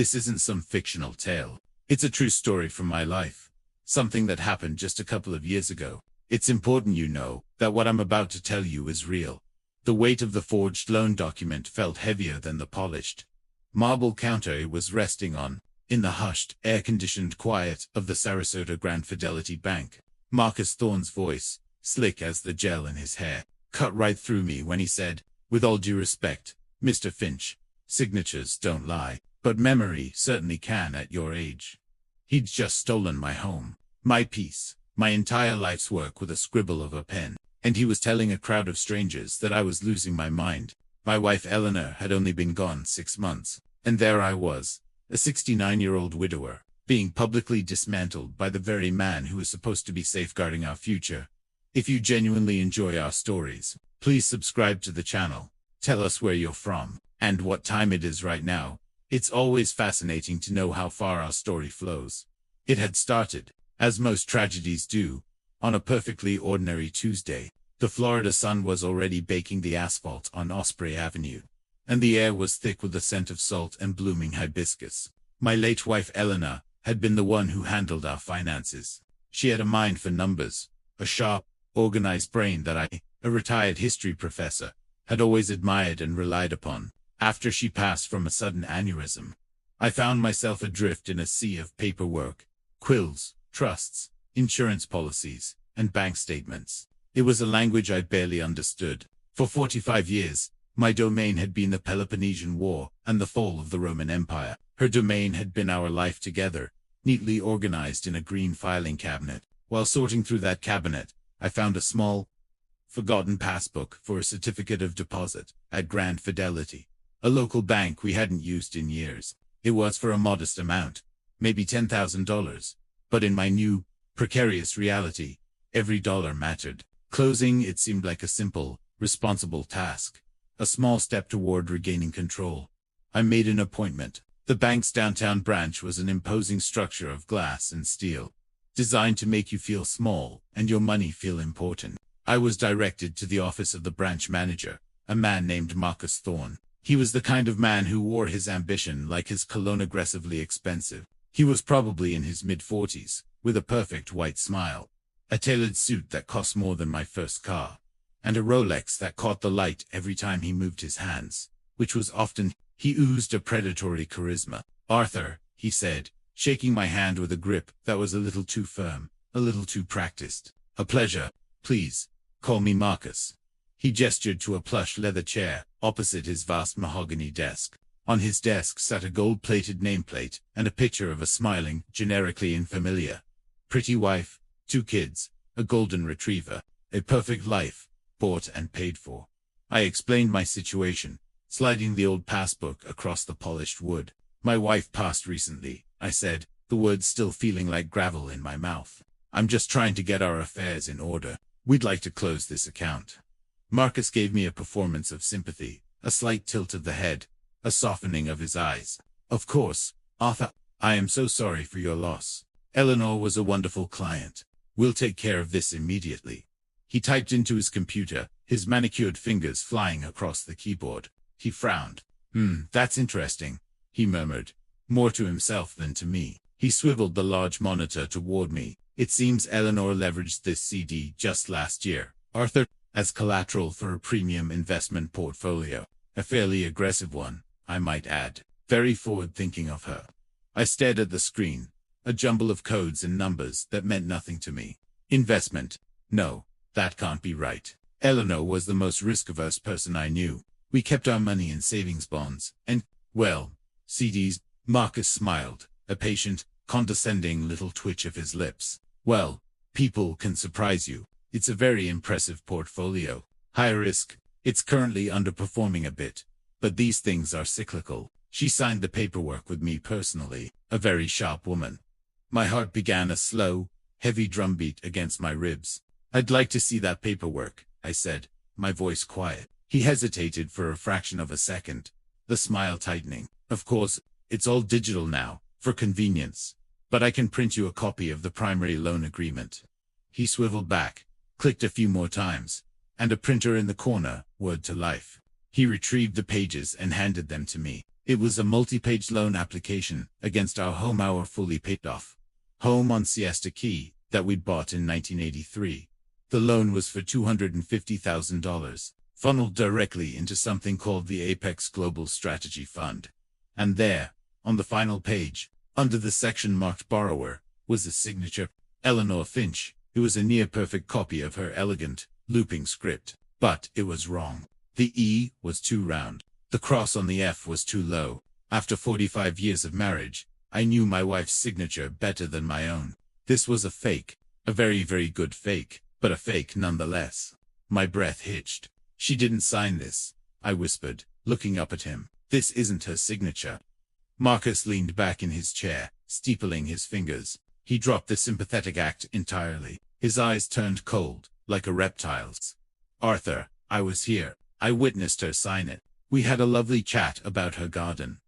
This isn't some fictional tale. It's a true story from my life. Something that happened just a couple of years ago. It's important you know that what I'm about to tell you is real. The weight of the forged loan document felt heavier than the polished marble counter it was resting on, in the hushed, air-conditioned quiet of the Sarasota Grand Fidelity Bank. Marcus Thorne's voice, slick as the gel in his hair, cut right through me when he said, "With all due respect, Mr. Finch, signatures don't lie, but memory certainly can at your age." He'd just stolen my home, my peace, my entire life's work with a scribble of a pen, and he was telling a crowd of strangers that I was losing my mind. My wife Eleanor had only been gone 6 months, and there I was, a 69-year-old widower, being publicly dismantled by the very man who was supposed to be safeguarding our future. If you genuinely enjoy our stories, please subscribe to the channel. Tell us where you're from, and what time it is right now. It's always fascinating to know how far our story flows. It had started, as most tragedies do, on a perfectly ordinary Tuesday. The Florida sun was already baking the asphalt on Osprey Avenue, and the air was thick with the scent of salt and blooming hibiscus. My late wife Eleanor had been the one who handled our finances. She had a mind for numbers, a sharp, organized brain that I, a retired history professor, had always admired and relied upon. After she passed from a sudden aneurysm, I found myself adrift in a sea of paperwork, quills, trusts, insurance policies, and bank statements. It was a language I barely understood. For 45 years, my domain had been the Peloponnesian War and the fall of the Roman Empire. Her domain had been our life together, neatly organized in a green filing cabinet. While sorting through that cabinet, I found a small, forgotten passbook for a certificate of deposit at Grand Fidelity, a local bank we hadn't used in years. It was for a modest amount, maybe $10,000, but in my new, precarious reality, every dollar mattered. Closing it seemed like a simple, responsible task, a small step toward regaining control. I made an appointment. The bank's downtown branch was an imposing structure of glass and steel, designed to make you feel small and your money feel important. I was directed to the office of the branch manager, a man named Marcus Thorne. He was the kind of man who wore his ambition like his cologne aggressively expensive. He was probably in his mid-40s, with a perfect white smile, a tailored suit that cost more than my first car, and a Rolex that caught the light every time he moved his hands, which was often. He oozed a predatory charisma. "Arthur," he said, shaking my hand with a grip that was a little too firm, a little too practiced. "A pleasure. Please, call me Marcus." He gestured to a plush leather chair opposite his vast mahogany desk. On his desk sat a gold-plated nameplate and a picture of a smiling, generically unfamiliar, pretty wife, 2 kids, a golden retriever, a perfect life, bought and paid for. I explained my situation, sliding the old passbook across the polished wood. "My wife passed recently," I said, the words still feeling like gravel in my mouth. "I'm just trying to get our affairs in order. We'd like to close this account." Marcus gave me a performance of sympathy, a slight tilt of the head, a softening of his eyes. "Of course, Arthur, I am so sorry for your loss. Eleanor was a wonderful client. We'll take care of this immediately." He typed into his computer, his manicured fingers flying across the keyboard. He frowned. That's interesting," he murmured, more to himself than to me. He swiveled the large monitor toward me. "It seems Eleanor leveraged this CD just last year, Arthur, as collateral for a premium investment portfolio. A fairly aggressive one, I might add. Very forward-thinking of her." I stared at the screen, a jumble of codes and numbers that meant nothing to me. Investment? No, that can't be right. Eleanor was the most risk-averse person I knew. We kept our money in savings bonds, and, well, CDs. Marcus smiled, a patient, condescending little twitch of his lips. "Well, people can surprise you. It's a very impressive portfolio. High risk. It's currently underperforming a bit, but these things are cyclical." She signed the paperwork with me personally, a very sharp woman. My heart began a slow, heavy drumbeat against my ribs. "I'd like to see that paperwork," I said, my voice quiet. He hesitated for a fraction of a second, the smile tightening. "Of course, it's all digital now, for convenience, but I can print you a copy of the primary loan agreement." He swiveled back, clicked a few more times, and a printer in the corner whirred to life. He retrieved the pages and handed them to me. It was a multi-page loan application against our home, our fully paid off home on Siesta Key that we'd bought in 1983. The loan was for $250,000, funneled directly into something called the Apex Global Strategy Fund. And there, on the final page, under the section marked borrower, was the signature, Eleanor Finch. It was a near-perfect copy of her elegant, looping script. But it was wrong. The E was too round. The cross on the F was too low. After 45 years of marriage, I knew my wife's signature better than my own. This was a fake. A very, very good fake, but a fake nonetheless. My breath hitched. She didn't sign this, I whispered, looking up at him. This isn't her signature. Marcus leaned back in his chair, steepling his fingers. He dropped the sympathetic act entirely. His eyes turned cold, like a reptile's. Arthur, I was here. I witnessed her sign it. We had a lovely chat about her garden.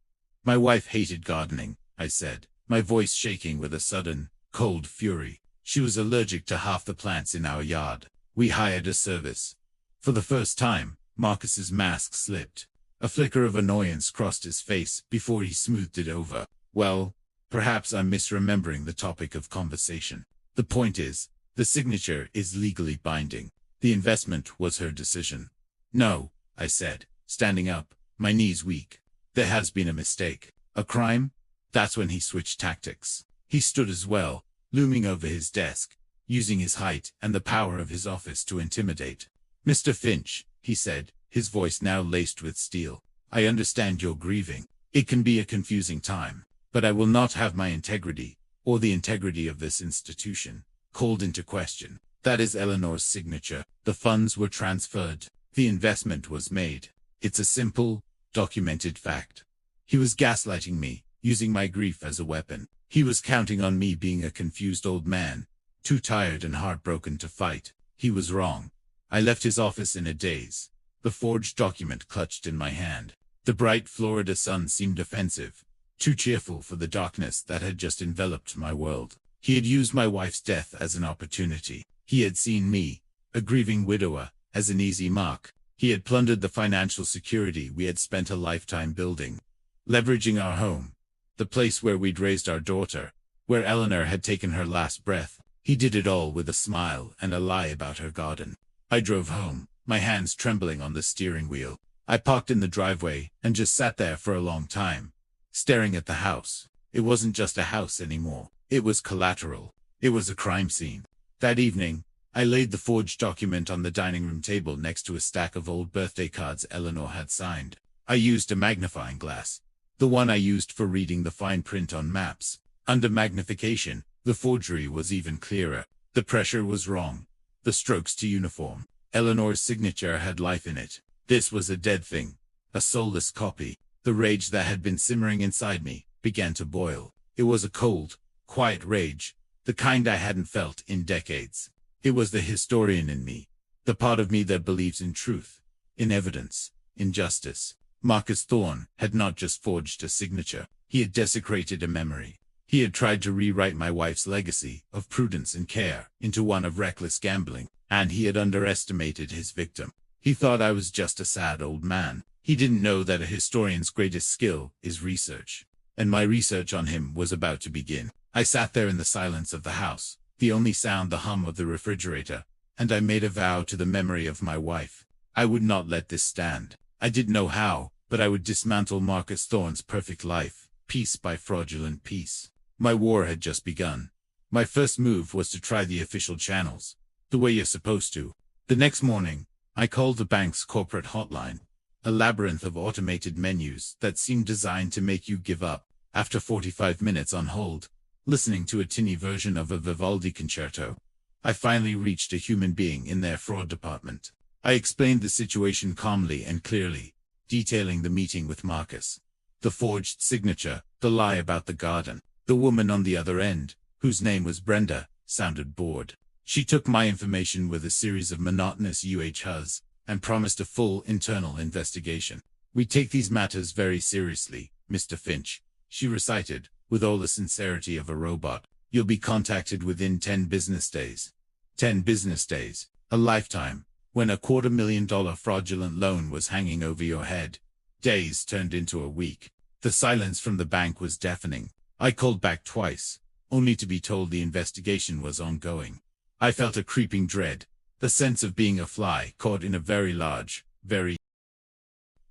My wife hated gardening, I said, my voice shaking with a sudden, cold fury. She was allergic to half the plants in our yard. We hired a service. For the first time, Marcus's mask slipped. A flicker of annoyance crossed his face before he smoothed it over. Well, perhaps I'm misremembering the topic of conversation. The point is, the signature is legally binding. The investment was her decision. No, I said, standing up, my knees weak. There has been a mistake. A crime? That's when he switched tactics. He stood as well, looming over his desk, using his height and the power of his office to intimidate. Mr. Finch, he said, his voice now laced with steel. I understand you're grieving. It can be a confusing time, but I will not have my integrity, or the integrity of this institution, called into question. That is Eleanor's signature. The funds were transferred. The investment was made. It's a simple, documented fact. He was gaslighting me, using my grief as a weapon. He was counting on me being a confused old man, too tired and heartbroken to fight. He was wrong. I left his office in a daze, the forged document clutched in my hand. The bright Florida sun seemed offensive, too cheerful for the darkness that had just enveloped my world. He had used my wife's death as an opportunity. He had seen me, a grieving widower, as an easy mark. He had plundered the financial security we had spent a lifetime building. Leveraging our home, the place where we'd raised our daughter, where Eleanor had taken her last breath. He did it all with a smile and a lie about her garden. I drove home, my hands trembling on the steering wheel. I parked in the driveway and just sat there for a long time, staring at the house. It wasn't just a house anymore. It was collateral. It was a crime scene. That evening, I laid the forged document on the dining room table next to a stack of old birthday cards Eleanor had signed. I used a magnifying glass, the one I used for reading the fine print on maps. Under magnification, the forgery was even clearer. The pressure was wrong. The strokes too uniform. Eleanor's signature had life in it. This was a dead thing, a soulless copy. The rage that had been simmering inside me began to boil. It was a cold, quiet rage, the kind I hadn't felt in decades. It was the historian in me, the part of me that believes in truth, in evidence, in justice. Marcus Thorne had not just forged a signature, he had desecrated a memory. He had tried to rewrite my wife's legacy of prudence and care into one of reckless gambling, and he had underestimated his victim. He thought I was just a sad old man. He didn't know that a historian's greatest skill is research. And my research on him was about to begin. I sat there in the silence of the house, the only sound the hum of the refrigerator, and I made a vow to the memory of my wife. I would not let this stand. I didn't know how, but I would dismantle Marcus Thorne's perfect life, piece by fraudulent piece. My war had just begun. My first move was to try the official channels, the way you're supposed to. The next morning, I called the bank's corporate hotline, a labyrinth of automated menus that seemed designed to make you give up. After 45 minutes on hold, listening to a tinny version of a Vivaldi concerto, I finally reached a human being in their fraud department. I explained the situation calmly and clearly, detailing the meeting with Marcus, the forged signature, the lie about the garden. The woman on the other end, whose name was Brenda, sounded bored. She took my information with a series of monotonous UHUs and promised a full internal investigation. We take these matters very seriously, Mr. Finch, she recited, with all the sincerity of a robot. You'll be contacted within 10 business days. 10 business days, a lifetime, when a $250,000 fraudulent loan was hanging over your head. Days turned into a week. The silence from the bank was deafening. I called back twice, only to be told the investigation was ongoing. I felt a creeping dread, the sense of being a fly caught in a very large, very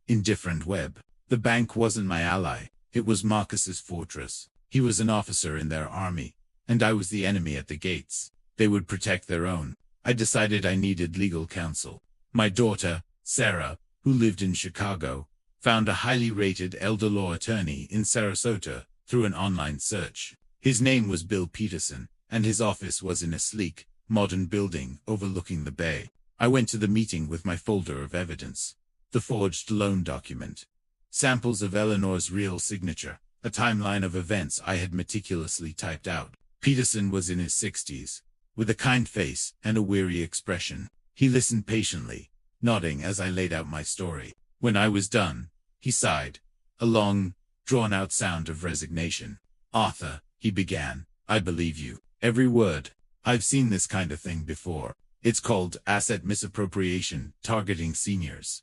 indifferent web. The bank wasn't my ally, it was Marcus's fortress. He was an officer in their army, and I was the enemy at the gates. They would protect their own. I decided I needed legal counsel. My daughter, Sarah, who lived in Chicago, found a highly rated elder law attorney in Sarasota through an online search. His name was Bill Peterson, and his office was in a sleek, modern building overlooking the bay. I went to the meeting with my folder of evidence, the forged loan document, samples of Eleanor's real signature, a timeline of events I had meticulously typed out. Peterson was in his 60s, with a kind face and a weary expression. He listened patiently, nodding as I laid out my story. When I was done, he sighed, a long, drawn-out sound of resignation. "Arthur," he began, "I believe you. Every word. I've seen this kind of thing before. It's called asset misappropriation, targeting seniors.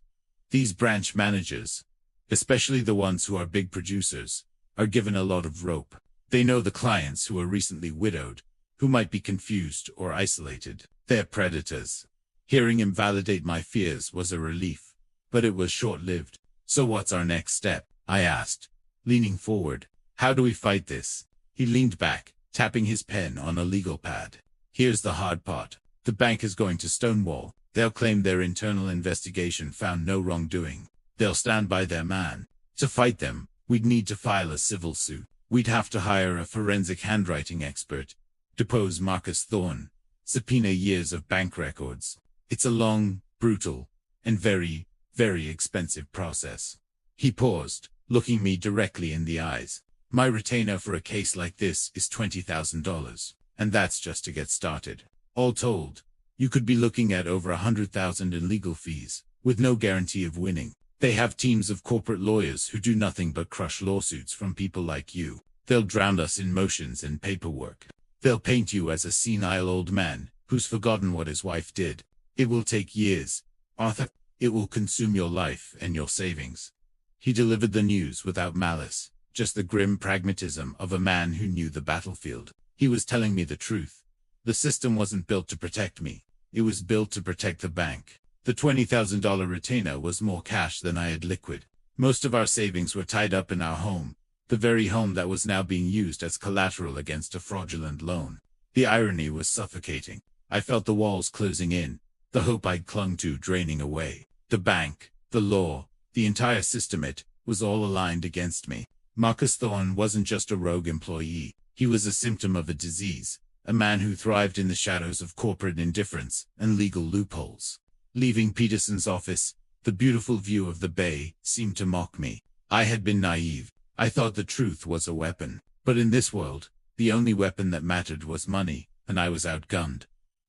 These branch managers, especially the ones who are big producers, are given a lot of rope. They know the clients who are recently widowed, who might be confused or isolated. They're predators." Hearing him validate my fears was a relief, but it was short-lived. "So what's our next step?" I asked, leaning forward. "How do we fight this?" He leaned back, tapping his pen on a legal pad. "Here's the hard part. The bank is going to stonewall. They'll claim their internal investigation found no wrongdoing. They'll stand by their man. To fight them, we'd need to file a civil suit. We'd have to hire a forensic handwriting expert, depose Marcus Thorne, subpoena years of bank records. It's a long, brutal, and very, very expensive process." He paused, looking me directly in the eyes. "My retainer for a case like this is $20,000, and that's just to get started. All told, you could be looking at over $100,000 in legal fees, with no guarantee of winning. They have teams of corporate lawyers who do nothing but crush lawsuits from people like you. They'll drown us in motions and paperwork. They'll paint you as a senile old man who's forgotten what his wife did. It will take years, Arthur. It will consume your life and your savings." He delivered the news without malice, just the grim pragmatism of a man who knew the battlefield. He was telling me the truth. The system wasn't built to protect me. It was built to protect the bank. The $20,000 retainer was more cash than I had liquid. Most of our savings were tied up in our home, the very home that was now being used as collateral against a fraudulent loan. The irony was suffocating. I felt the walls closing in, the hope I'd clung to draining away. The bank, the law, the entire system, it was all aligned against me. Marcus Thorne wasn't just a rogue employee. He was a symptom of a disease, a man who thrived in the shadows of corporate indifference and legal loopholes. Leaving Peterson's office, the beautiful view of the bay seemed to mock me. I had been naive. I thought the truth was a weapon. But in this world, the only weapon that mattered was money, and I was outgunned.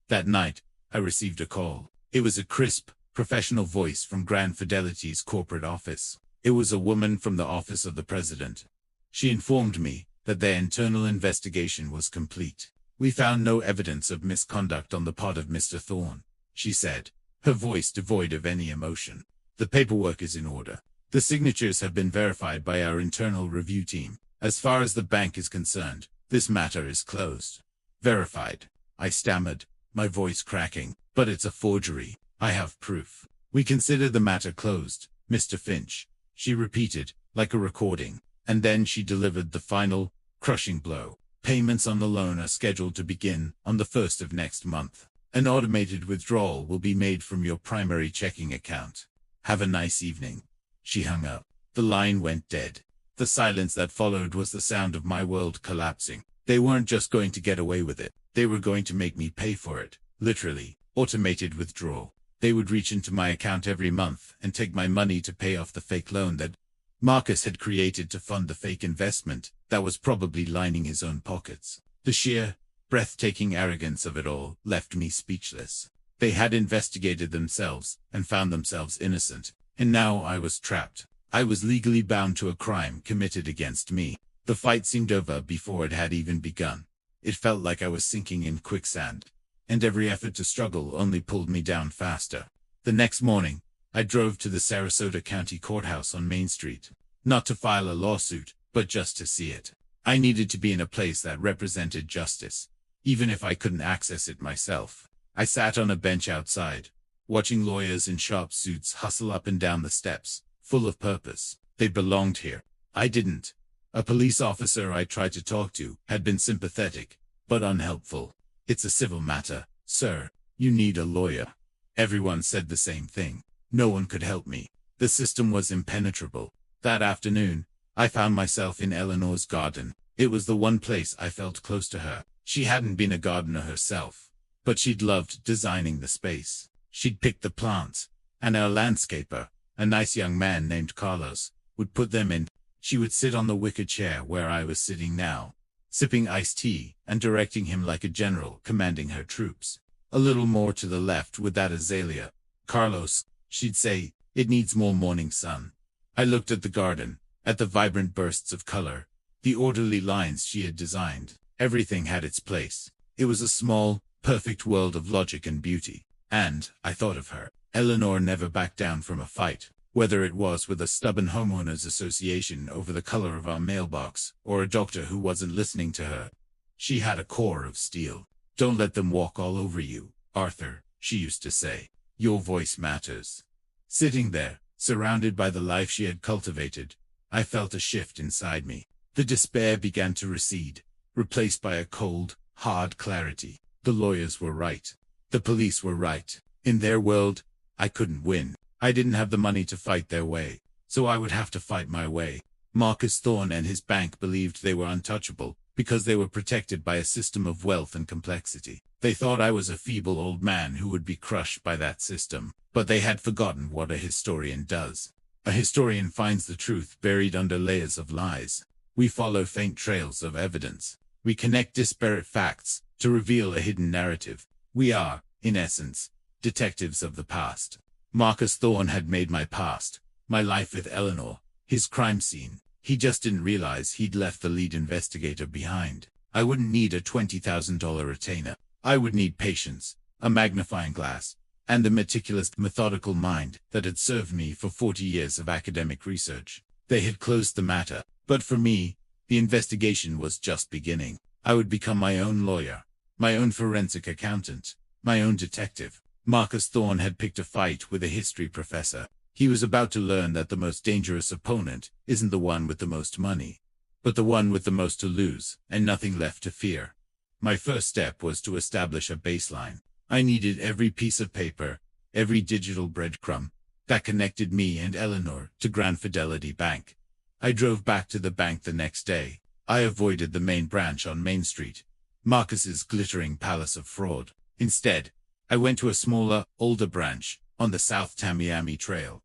That night, I received a call. It was a crisp, professional voice from Grand Fidelity's corporate office. It was a woman from the office of the president. She informed me that their internal investigation was complete. "We found no evidence of misconduct on the part of Mr. Thorne," she said, her voice devoid of any emotion. "The paperwork is in order. The signatures have been verified by our internal review team. As far as the bank is concerned, this matter is closed." "Verified," I stammered, my voice cracking. "But it's a forgery. I have proof." "We consider the matter closed, Mr. Finch," she repeated, like a recording, and then she delivered the final, crushing blow. "Payments on the loan are scheduled to begin on the 1st of next month. An automated withdrawal will be made from your primary checking account. Have a nice evening." She hung up. The line went dead. The silence that followed was the sound of my world collapsing. They weren't just going to get away with it. They were going to make me pay for it. Literally, automated withdrawal. They would reach into my account every month and take my money to pay off the fake loan that Marcus had created to fund the fake investment that was probably lining his own pockets. The sheer, breathtaking arrogance of it all left me speechless. They had investigated themselves and found themselves innocent, and now I was trapped. I was legally bound to a crime committed against me. The fight seemed over before it had even begun. It felt like I was sinking in quicksand, and every effort to struggle only pulled me down faster. The next morning, I drove to the Sarasota County Courthouse on Main Street. Not to file a lawsuit, but just to see it. I needed to be in a place that represented justice, even if I couldn't access it myself. I sat on a bench outside, watching lawyers in sharp suits hustle up and down the steps, full of purpose. They belonged here. I didn't. A police officer I tried to talk to had been sympathetic, but unhelpful. "It's a civil matter, sir. You need a lawyer." Everyone said the same thing. No one could help me. The system was impenetrable. That afternoon, I found myself in Eleanor's garden. It was the one place I felt close to her. She hadn't been a gardener herself, but she'd loved designing the space. She'd picked the plants, and our landscaper, a nice young man named Carlos, would put them in. She would sit on the wicker chair where I was sitting now, sipping iced tea and directing him like a general commanding her troops. "A little more to the left with that azalea, Carlos," she'd say. "It needs more morning sun." I looked at the garden, at the vibrant bursts of color, the orderly lines she had designed. Everything had its place. It was a small, perfect world of logic and beauty. And I thought of her. Eleanor never backed down from a fight, whether it was with a stubborn homeowners association over the color of our mailbox, or a doctor who wasn't listening to her. She had a core of steel. "Don't let them walk all over you, Arthur," she used to say. "Your voice matters." Sitting there, surrounded by the life she had cultivated, I felt a shift inside me. The despair began to recede, replaced by a cold, hard clarity. The lawyers were right. The police were right. In their world, I couldn't win. I didn't have the money to fight their way, so I would have to fight my way. Marcus Thorne and his bank believed they were untouchable because they were protected by a system of wealth and complexity. They thought I was a feeble old man who would be crushed by that system, but they had forgotten what a historian does. A historian finds the truth buried under layers of lies. We follow faint trails of evidence. We connect disparate facts to reveal a hidden narrative. We are, in essence, detectives of the past. Marcus Thorne had made my past, my life with Eleanor, his crime scene. He just didn't realize he'd left the lead investigator behind. I wouldn't need a $20,000 retainer. I would need patience, a magnifying glass, and the meticulous, methodical mind that had served me for 40 years of academic research. They had closed the matter, but for me, the investigation was just beginning. I would become my own lawyer, my own forensic accountant, my own detective. Marcus Thorne had picked a fight with a history professor. He was about to learn that the most dangerous opponent isn't the one with the most money, but the one with the most to lose and nothing left to fear. My first step was to establish a baseline. I needed every piece of paper, every digital breadcrumb that connected me and Eleanor to Grand Fidelity Bank. I drove back to the bank the next day. I avoided the main branch on Main Street, Marcus's glittering palace of fraud. Instead, I went to a smaller, older branch on the South Tamiami Trail.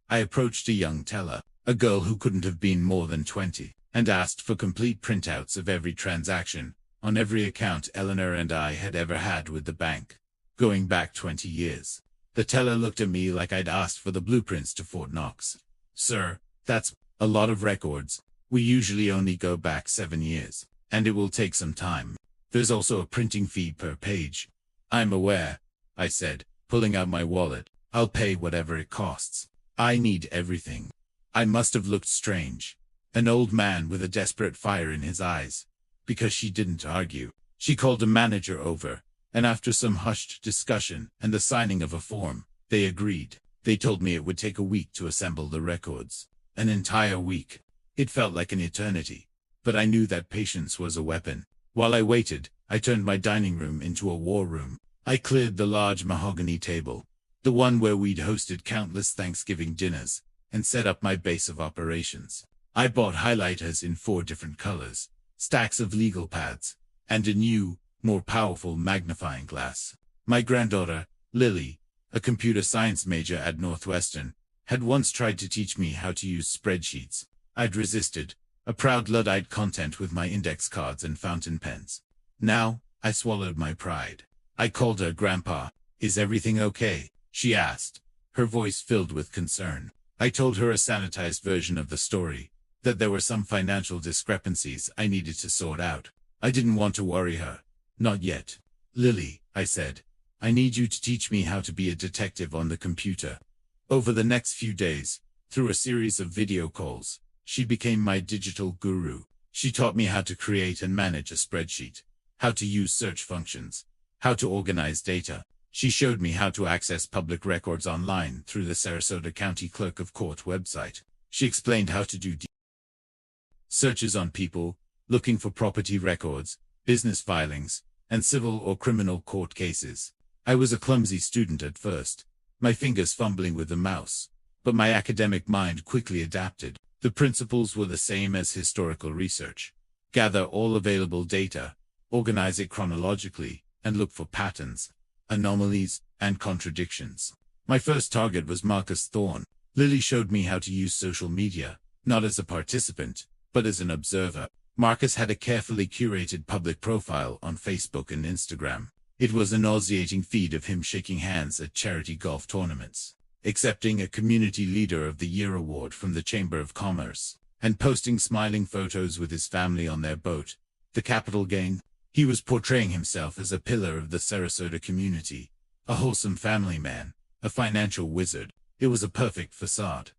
I approached a young teller, a girl who couldn't have been more than 20, and asked for complete printouts of every transaction on every account Eleanor and I had ever had with the bank, going back 20 years. The teller looked at me like I'd asked for the blueprints to Fort Knox. "Sir, that's a lot of records. We usually only go back 7 years, and it will take some time. There's also a printing fee per page." "I'm aware," I said, pulling out my wallet. "I'll pay whatever it costs. I need everything." I must have looked strange. An old man with a desperate fire in his eyes. Because she didn't argue. She called a manager over, and after some hushed discussion and the signing of a form, they agreed. They told me it would take a week to assemble the records. An entire week. It felt like an eternity. But I knew that patience was a weapon. While I waited, I turned my dining room into a war room. I cleared the large mahogany table, the one where we'd hosted countless Thanksgiving dinners, and set up my base of operations. I bought highlighters in 4 different colors, stacks of legal pads, and a new, more powerful magnifying glass. My granddaughter, Lily, a computer science major at Northwestern, had once tried to teach me how to use spreadsheets. I'd resisted, a proud Luddite content with my index cards and fountain pens. Now, I swallowed my pride. I called her Grandpa. "Is everything okay?" she asked, her voice filled with concern. I told her a sanitized version of the story, that there were some financial discrepancies I needed to sort out. I didn't want to worry her. Not yet. "Lily," I said, "I need you to teach me how to be a detective on the computer." Over the next few days, through a series of video calls, She became my digital guru. She taught me how to create and manage a spreadsheet, how to use search functions, how to organize data. She showed me how to access public records online through the Sarasota County Clerk of Court website. She explained how to do searches on people, looking for property records, business filings, and civil or criminal court cases. I was a clumsy student at first, my fingers fumbling with the mouse, but my academic mind quickly adapted. The principles were the same as historical research. Gather all available data, organize it chronologically, and look for patterns, anomalies, and contradictions. My first target was Marcus Thorne. Lily showed me how to use social media, not as a participant, but as an observer. Marcus had a carefully curated public profile on Facebook and Instagram. It was a nauseating feed of him shaking hands at charity golf tournaments, accepting a Community Leader of the Year award from the Chamber of Commerce, and posting smiling photos with his family on their boat, the Capital Gain. He was portraying himself as a pillar of the Sarasota community, a wholesome family man, a financial wizard. It was a perfect facade.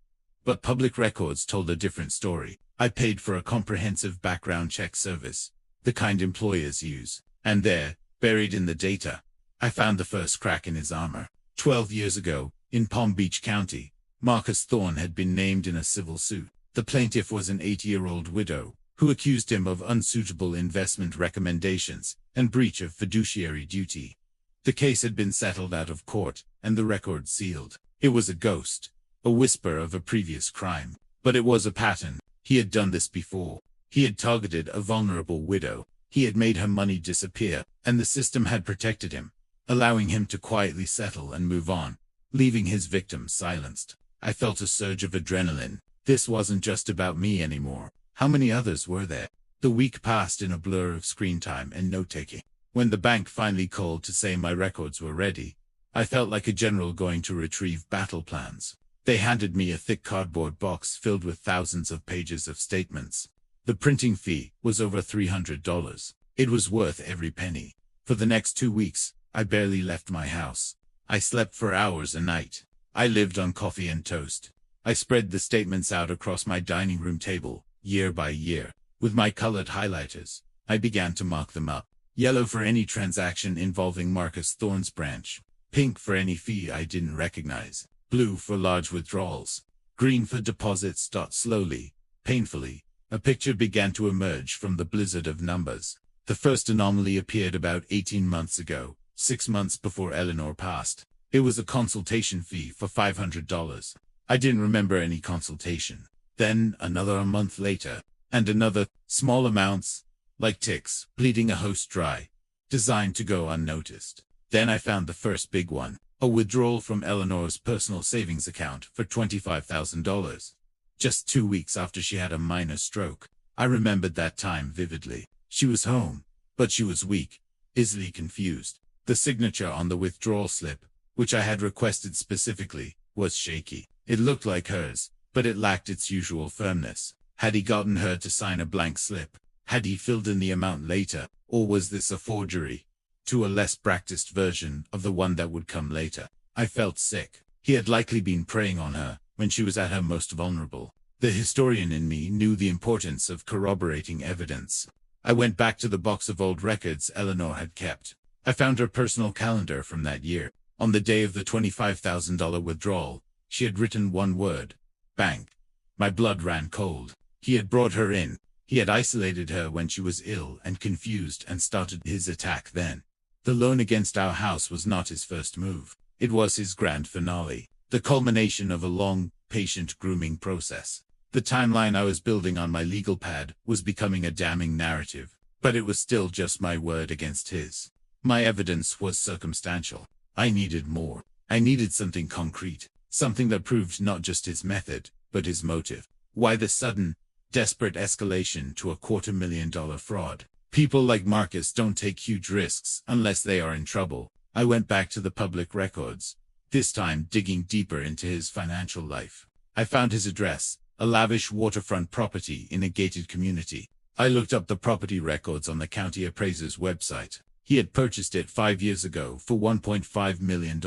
But public records told a different story. I paid for a comprehensive background check service, the kind employers use, and there, buried in the data, I found the first crack in his armor. 12 years ago, in Palm Beach County, Marcus Thorne had been named in a civil suit. The plaintiff was an 80-year-old widow, who accused him of unsuitable investment recommendations and breach of fiduciary duty. The case had been settled out of court, and the record sealed. It was a ghost, a whisper of a previous crime. But it was a pattern. He had done this before. He had targeted a vulnerable widow. He had made her money disappear, and the system had protected him, allowing him to quietly settle and move on, leaving his victim silenced. I felt a surge of adrenaline. This wasn't just about me anymore. How many others were there? The week passed in a blur of screen time and note-taking. When the bank finally called to say my records were ready, I felt like a general going to retrieve battle plans. They handed me a thick cardboard box filled with thousands of pages of statements. The printing fee was over $300. It was worth every penny. For the next 2 weeks, I barely left my house. I slept for hours a night. I lived on coffee and toast. I spread the statements out across my dining room table, year by year. With my colored highlighters, I began to mark them up. Yellow for any transaction involving Marcus Thorne's branch. Pink for any fee I didn't recognize. Blue for large withdrawals. Green for deposits. Slowly, painfully, a picture began to emerge from the blizzard of numbers. The first anomaly appeared about 18 months ago, 6 months before Eleanor passed. It was a consultation fee for $500. I didn't remember any consultation. Then, another a month later, and another, small amounts, like ticks, bleeding a host dry, designed to go unnoticed. Then I found the first big one, a withdrawal from Eleanor's personal savings account for $25,000. Just 2 weeks after she had a minor stroke. I remembered that time vividly. She was home, but she was weak, easily confused. The signature on the withdrawal slip, which I had requested specifically, was shaky. It looked like hers, but it lacked its usual firmness. Had he gotten her to sign a blank slip? Had he filled in the amount later? Or was this a forgery to a less practiced version of the one that would come later? I felt sick. He had likely been preying on her when she was at her most vulnerable. The historian in me knew the importance of corroborating evidence. I went back to the box of old records Eleanor had kept. I found her personal calendar from that year. On the day of the $25,000 withdrawal, she had written one word: bank. My blood ran cold. He had brought her in. He had isolated her when she was ill and confused and started his attack then. The loan against our house was not his first move. It was his grand finale, the culmination of a long, patient grooming process. The timeline I was building on my legal pad was becoming a damning narrative, but it was still just my word against his. My evidence was circumstantial. I needed more. I needed something concrete, something that proved not just his method, but his motive. Why the sudden, desperate escalation to a $250,000 fraud? People like Marcus don't take huge risks unless they are in trouble. I went back to the public records, this time digging deeper into his financial life. I found his address, a lavish waterfront property in a gated community. I looked up the property records on the county appraiser's website. He had purchased it 5 years ago for $1.5 million.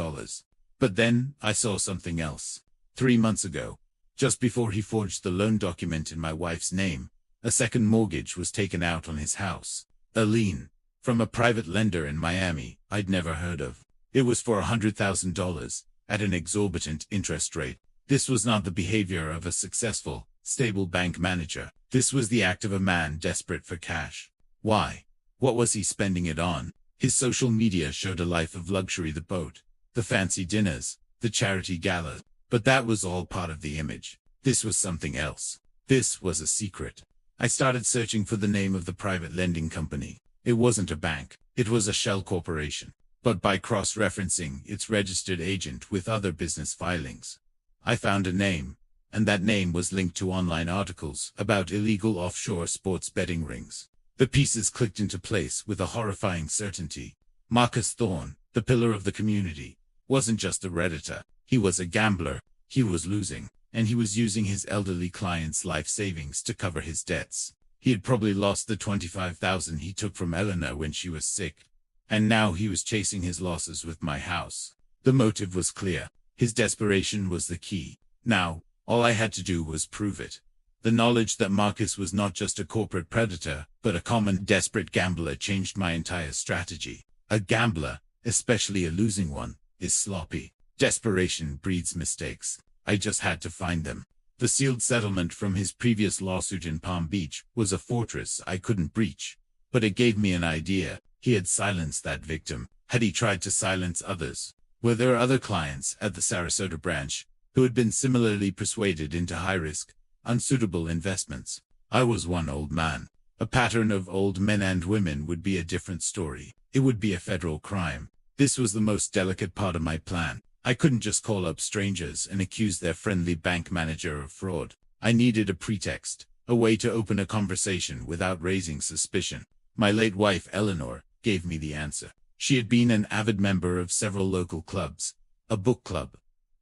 But then, I saw something else. 3 months ago, Just before he forged the loan document in my wife's name, a second mortgage was taken out on his house. A lien from a private lender in Miami I'd never heard of. It was for $100,000 at an exorbitant interest rate. This was not the behavior of a successful, stable bank manager. This was the act of a man desperate for cash. Why? What was he spending it on? His social media showed a life of luxury: the boat, the fancy dinners, the charity galas. But that was all part of the image. This was something else. This was a secret. I started searching for the name of the private lending company. It wasn't a bank. It was a shell corporation. But by cross-referencing its registered agent with other business filings, I found a name, and that name was linked to online articles about illegal offshore sports betting rings. The pieces clicked into place with a horrifying certainty. Marcus Thorne, the pillar of the community, wasn't just a Redditor. He was a gambler. He was losing, and he was using his elderly client's life savings to cover his debts. He had probably lost the $25,000 he took from Eleanor when she was sick, and now he was chasing his losses with my house. The motive was clear. His desperation was the key. Now, all I had to do was prove it. The knowledge that Marcus was not just a corporate predator, but a common, desperate gambler changed my entire strategy. A gambler, especially a losing one, is sloppy. Desperation breeds mistakes. I just had to find them. The sealed settlement from his previous lawsuit in Palm Beach was a fortress I couldn't breach. But it gave me an idea. He had silenced that victim. Had he tried to silence others? Were there other clients at the Sarasota branch who had been similarly persuaded into high-risk, unsuitable investments? I was one old man. A pattern of old men and women would be a different story. It would be a federal crime. This was the most delicate part of my plan. I couldn't just call up strangers and accuse their friendly bank manager of fraud. I needed a pretext, a way to open a conversation without raising suspicion. My late wife, Eleanor, gave me the answer. She had been an avid member of several local clubs, a book club,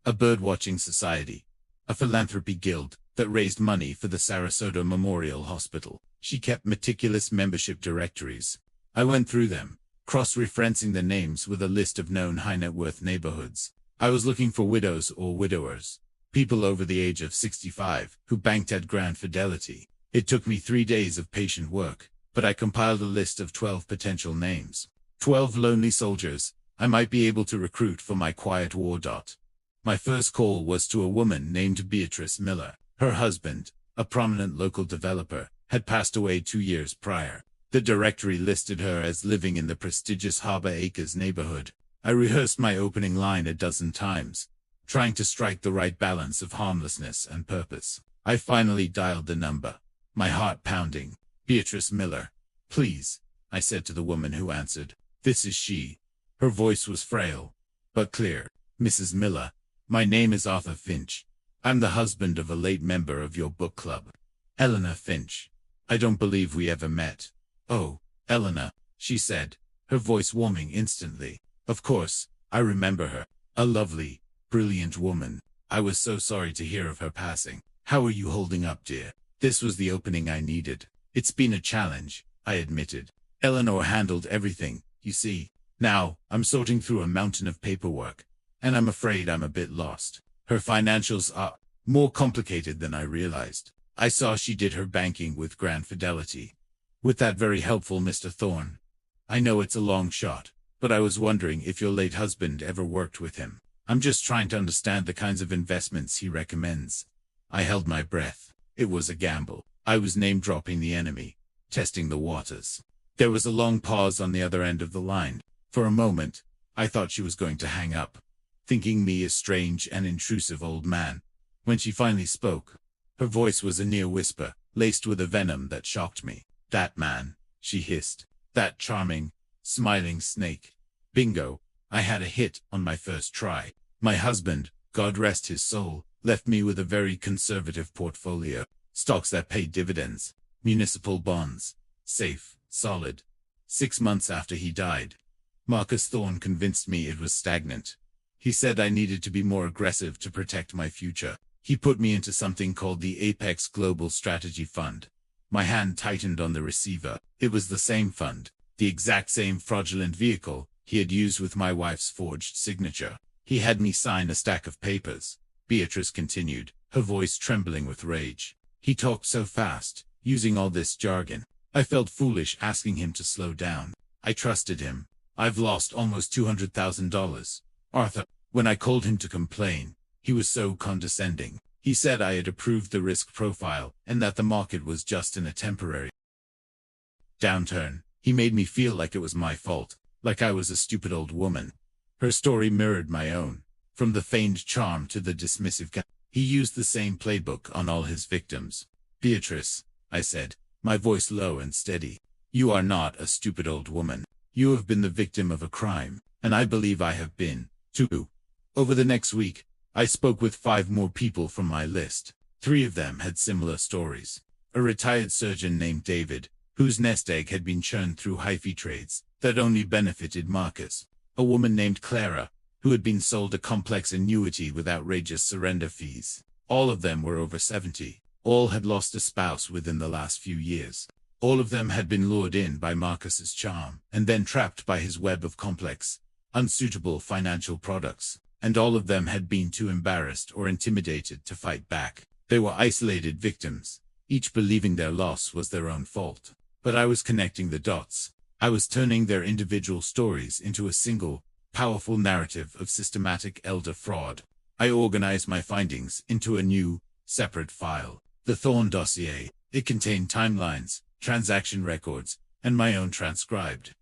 a bird-watching society, a philanthropy guild that raised money for the Sarasota Memorial Hospital. She kept meticulous membership directories. I went through them, cross-referencing the names with a list of known high-net-worth neighborhoods. I was looking for widows or widowers, people over the age of 65 who banked at Grand Fidelity. It took me 3 days of patient work, but I compiled a list of 12 potential names. 12 lonely soldiers I might be able to recruit for my quiet war. My first call was to a woman named Beatrice Miller. Her husband, a prominent local developer, had passed away 2 years prior. The directory listed her as living in the prestigious Harbor Acres neighborhood. I rehearsed my opening line a dozen times, trying to strike the right balance of harmlessness and purpose. I finally dialed the number, my heart pounding. "Beatrice Miller, please," I said to the woman who answered. "This is she." Her voice was frail, but clear. "Mrs. Miller, my name is Arthur Finch. I'm the husband of a late member of your book club, Eleanor Finch. I don't believe we ever met." "Oh, Eleanor," she said, her voice warming instantly. "Of course, I remember her. A lovely, brilliant woman. I was so sorry to hear of her passing. How are you holding up, dear?" This was the opening I needed. "It's been a challenge," I admitted. "Eleanor handled everything, you see. Now, I'm sorting through a mountain of paperwork, and I'm afraid I'm a bit lost. Her financials are more complicated than I realized. I saw she did her banking with Grand Fidelity. With that very helpful Mr. Thorne. I know it's a long shot, but I was wondering if your late husband ever worked with him. I'm just trying to understand the kinds of investments he recommends." I held my breath. It was a gamble. I was name-dropping the enemy, testing the waters. There was a long pause on the other end of the line. For a moment, I thought she was going to hang up, thinking me a strange and intrusive old man. When she finally spoke, her voice was a near whisper, laced with a venom that shocked me. "That man," she hissed. "That charming, smiling snake. Bingo. I had a hit on my first try. My husband, God rest his soul, left me with a very conservative portfolio. Stocks that pay dividends, municipal bonds, safe, solid. 6 months after he died, Marcus Thorne convinced me it was stagnant. He said I needed to be more aggressive to protect my future. He put me into something called the Apex Global Strategy Fund. My hand tightened on the receiver. It was the same fund, the exact same fraudulent vehicle he had used with my wife's forged signature. He had me sign a stack of papers, Beatrice continued, her voice trembling with rage. He talked so fast, using all this jargon. I felt foolish asking him to slow down. I trusted him. I've lost almost $200,000. Arthur, when I called him to complain, he was so condescending. He said I had approved the risk profile and that the market was just in a temporary downturn. He made me feel like it was my fault, like I was a stupid old woman. Her story mirrored my own. From the feigned charm to the dismissive he used the same playbook on all his victims. Beatrice, I said, my voice low and steady. You are not a stupid old woman. You have been the victim of a crime, and I believe I have been, too. Over the next week, I spoke with 5 more people from my list. 3 of them had similar stories. A retired surgeon named David, whose nest egg had been churned through hyphy trades that only benefited Marcus. A woman named Clara, who had been sold a complex annuity with outrageous surrender fees. All of them were over 70. All had lost a spouse within the last few years. All of them had been lured in by Marcus's charm, and then trapped by his web of complex, unsuitable financial products. And all of them had been too embarrassed or intimidated to fight back. They were isolated victims, each believing their loss was their own fault. But I was connecting the dots. I was turning their individual stories into a single, powerful narrative of systematic elder fraud. I organized my findings into a new, separate file, the Thorn dossier. It contained timelines, transaction records, and my own transcribed,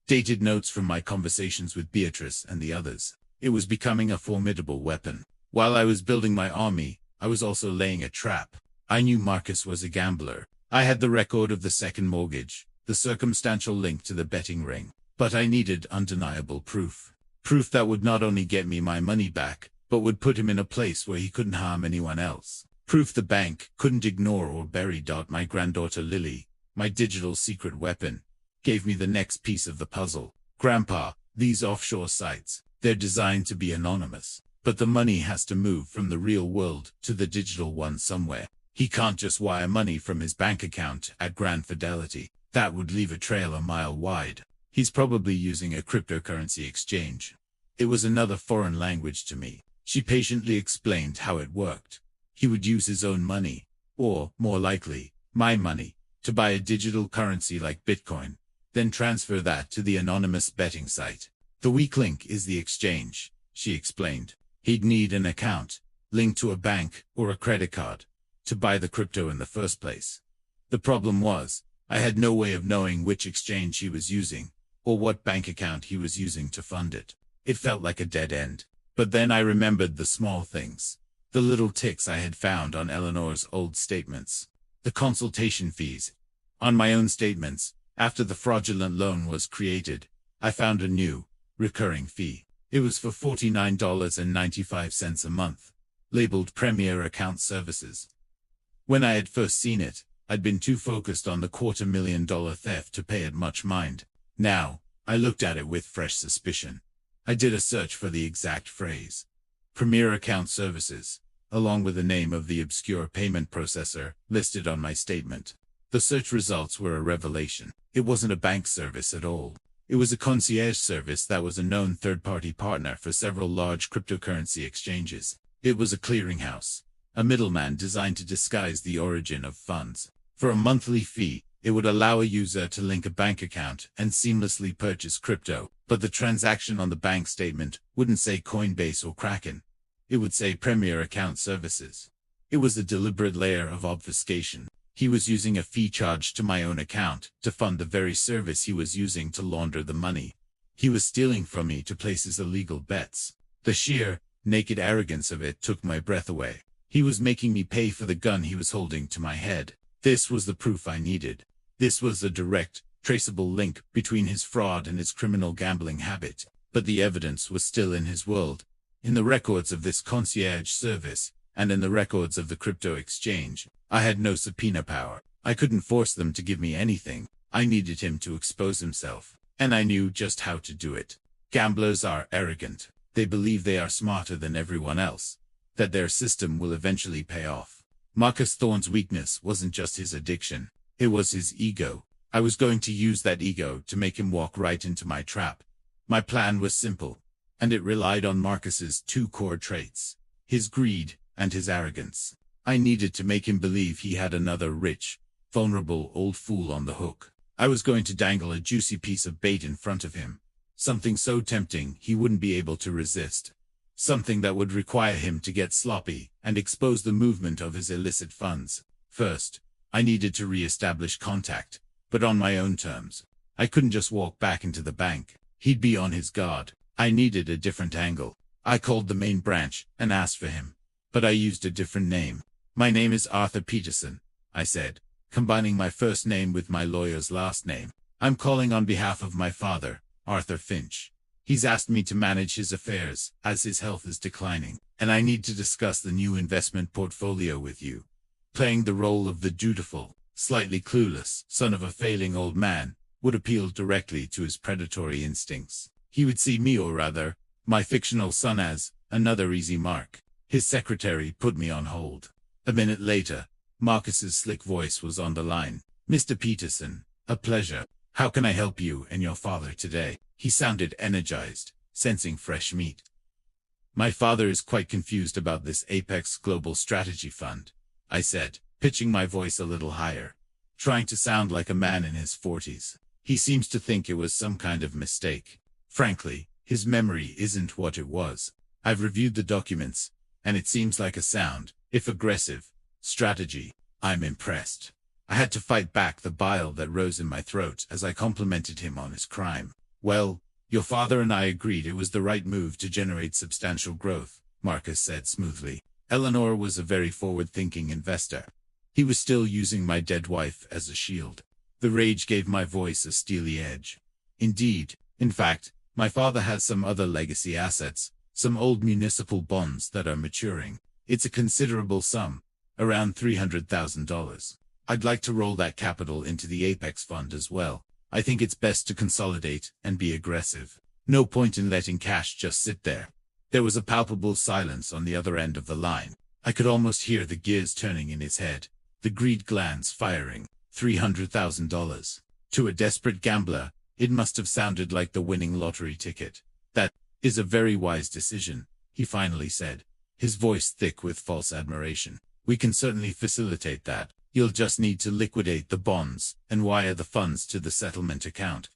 dated notes from my conversations with Beatrice and the others. It was becoming a formidable weapon. While I was building my army, I was also laying a trap. I knew Marcus was a gambler. I had the record of the second mortgage, the circumstantial link to the betting ring. But I needed undeniable proof. Proof that would not only get me my money back, but would put him in a place where he couldn't harm anyone else. Proof the bank couldn't ignore or bury. My granddaughter Lily, my digital secret weapon, gave me the next piece of the puzzle. Grandpa, these offshore sites, they're designed to be anonymous, but the money has to move from the real world to the digital one somewhere. He can't just wire money from his bank account at Grand Fidelity. That would leave a trail a mile wide. He's probably using a cryptocurrency exchange. It was another foreign language to me. She patiently explained how it worked. He would use his own money, or, more likely, my money, to buy a digital currency like Bitcoin, then transfer that to the anonymous betting site. The weak link is the exchange, she explained. He'd need an account, linked to a bank or a credit card, to buy the crypto in the first place. The problem was, I had no way of knowing which exchange he was using, or what bank account he was using to fund it. It felt like a dead end. But then I remembered the small things. The little ticks I had found on Eleanor's old statements. The consultation fees. On my own statements, after the fraudulent loan was created, I found a new, recurring fee. It was for $49.95 a month, labeled Premier Account Services. When I had first seen it, I'd been too focused on the $250,000 theft to pay it much mind. Now, I looked at it with fresh suspicion. I did a search for the exact phrase, Premier Account Services, along with the name of the obscure payment processor listed on my statement. The search results were a revelation. It wasn't a bank service at all. It was a concierge service that was a known third-party partner for several large cryptocurrency exchanges. It was a clearinghouse, a middleman designed to disguise the origin of funds. For a monthly fee, it would allow a user to link a bank account and seamlessly purchase crypto, but the transaction on the bank statement wouldn't say Coinbase or Kraken. It would say Premier Account Services. It was a deliberate layer of obfuscation. He was using a fee charged to my own account to fund the very service he was using to launder the money. He was stealing from me to place his illegal bets. The sheer, naked arrogance of it took my breath away. He was making me pay for the gun he was holding to my head. This was the proof I needed. This was a direct, traceable link between his fraud and his criminal gambling habit. But the evidence was still in his world, in the records of this concierge service, and in the records of the crypto exchange. I had no subpoena power. I couldn't force them to give me anything. I needed him to expose himself, and I knew just how to do it. Gamblers are arrogant. They believe they are smarter than everyone else, that their system will eventually pay off. Marcus Thorne's weakness wasn't just his addiction. It was his ego. I was going to use that ego to make him walk right into my trap. My plan was simple, and it relied on Marcus's 2 core traits, his greed and his arrogance. I needed to make him believe he had another rich, vulnerable old fool on the hook. I was going to dangle a juicy piece of bait in front of him. Something so tempting he wouldn't be able to resist. Something that would require him to get sloppy and expose the movement of his illicit funds. First, I needed to re-establish contact, but on my own terms. I couldn't just walk back into the bank. He'd be on his guard. I needed a different angle. I called the main branch and asked for him, but I used a different name. "My name is Arthur Peterson," I said, combining my first name with my lawyer's last name. "I'm calling on behalf of my father, Arthur Finch. He's asked me to manage his affairs, as his health is declining, and I need to discuss the new investment portfolio with you." Playing the role of the dutiful, slightly clueless son of a failing old man would appeal directly to his predatory instincts. He would see me, or rather, my fictional son, as another easy mark. His secretary put me on hold. A minute later, Marcus's slick voice was on the line. "Mr. Peterson, a pleasure. How can I help you and your father today?" He sounded energized, sensing fresh meat. "My father is quite confused about this Apex Global Strategy Fund," I said, pitching my voice a little higher, trying to sound like a man in his 40s. "He seems to think it was some kind of mistake. Frankly, his memory isn't what it was. I've reviewed the documents, and it seems like a sound, if aggressive, strategy. I'm impressed." I had to fight back the bile that rose in my throat as I complimented him on his crime. "Well, your father and I agreed it was the right move to generate substantial growth," Marcus said smoothly. Eleanor was a very forward-thinking investor. He was still using my dead wife as a shield. The rage gave my voice a steely edge. "Indeed. In fact, my father has some other legacy assets, some old municipal bonds that are maturing. It's a considerable sum, around $300,000. I'd like to roll that capital into the Apex Fund as well. I think it's best to consolidate and be aggressive. No point in letting cash just sit there." There was a palpable silence on the other end of the line. I could almost hear the gears turning in his head, the greed glands firing. $300,000. To a desperate gambler, it must have sounded like the winning lottery ticket. "That is a very wise decision," he finally said, his voice thick with false admiration. "We can certainly facilitate that. You'll just need to liquidate the bonds and wire the funds to the settlement account."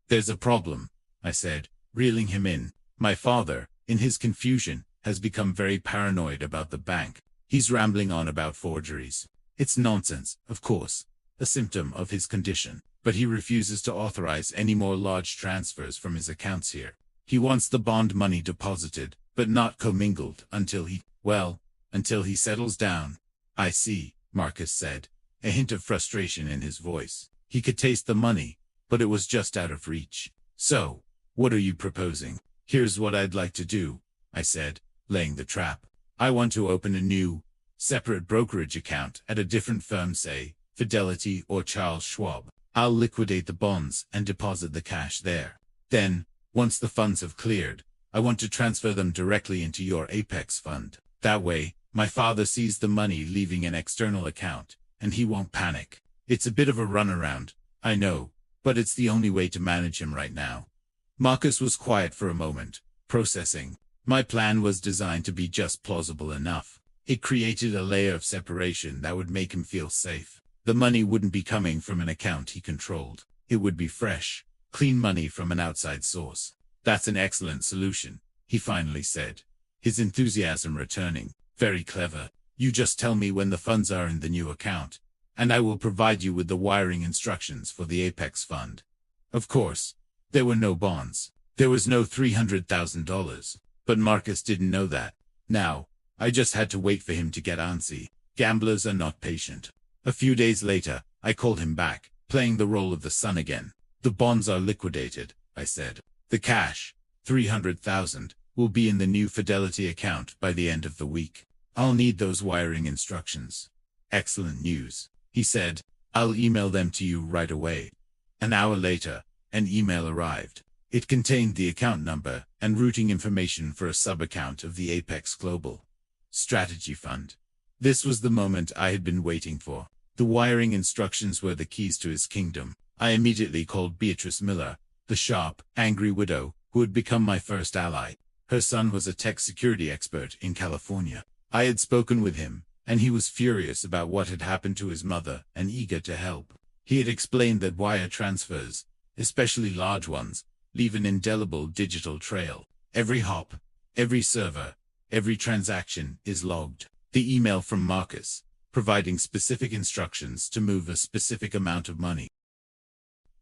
"There's a problem," I said, reeling him in. "My father, in his confusion, has become very paranoid about the bank. He's rambling on about forgeries. It's nonsense, of course, a symptom of his condition, but he refuses to authorize any more large transfers from his accounts here. He wants the bond money deposited, but not commingled until he settles down." "I see," Marcus said, a hint of frustration in his voice. He could taste the money, but it was just out of reach. "So, what are you proposing?" "Here's what I'd like to do," I said, laying the trap. "I want to open a new, separate brokerage account at a different firm, say, Fidelity or Charles Schwab. I'll liquidate the bonds and deposit the cash there. Then, once the funds have cleared, I want to transfer them directly into your Apex Fund. That way, my father sees the money leaving an external account, and he won't panic. It's a bit of a runaround, I know, but it's the only way to manage him right now." Marcus was quiet for a moment, processing. My plan was designed to be just plausible enough. It created a layer of separation that would make him feel safe. The money wouldn't be coming from an account he controlled. It would be fresh, clean money from an outside source. "That's an excellent solution," he finally said, his enthusiasm returning. "Very clever. You just tell me when the funds are in the new account, and I will provide you with the wiring instructions for the Apex Fund." Of course, there were no bonds. There was no $300,000, but Marcus didn't know that. Now, I just had to wait for him to get antsy. Gamblers are not patient. A few days later, I called him back, playing the role of the son again. "The bonds are liquidated," I said. "The cash, $300,000, will be in the new Fidelity account by the end of the week. I'll need those wiring instructions." "Excellent news," he said. "I'll email them to you right away." An hour later, an email arrived. It contained the account number and routing information for a sub-account of the Apex Global Strategy Fund. This was the moment I had been waiting for. The wiring instructions were the keys to his kingdom. I immediately called Beatrice Miller, the sharp, angry widow who had become my first ally. Her son was a tech security expert in California. I had spoken with him, and he was furious about what had happened to his mother and eager to help. He had explained that wire transfers, especially large ones, leave an indelible digital trail. Every hop, every server, every transaction is logged. The email from Marcus, providing specific instructions to move a specific amount of money,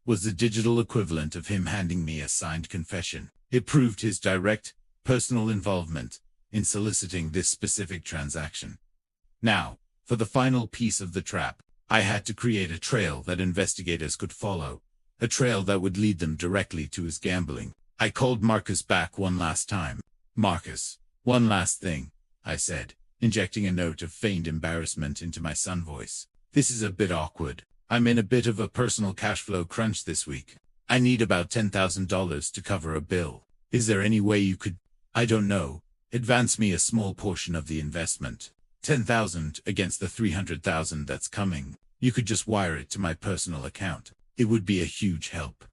was the digital equivalent of him handing me a signed confession. It proved his direct, personal involvement in soliciting this specific transaction. Now, for the final piece of the trap, I had to create a trail that investigators could follow, a trail that would lead them directly to his gambling. I called Marcus back one last time. "Marcus, one last thing," I said, injecting a note of feigned embarrassment into my son voice. "This is a bit awkward. I'm in a bit of a personal cash flow crunch this week. I need about $10,000 to cover a bill. Is there any way you could, I don't know, advance me a small portion of the investment? $10,000 against the $300,000 that's coming. You could just wire it to my personal account. It would be a huge help."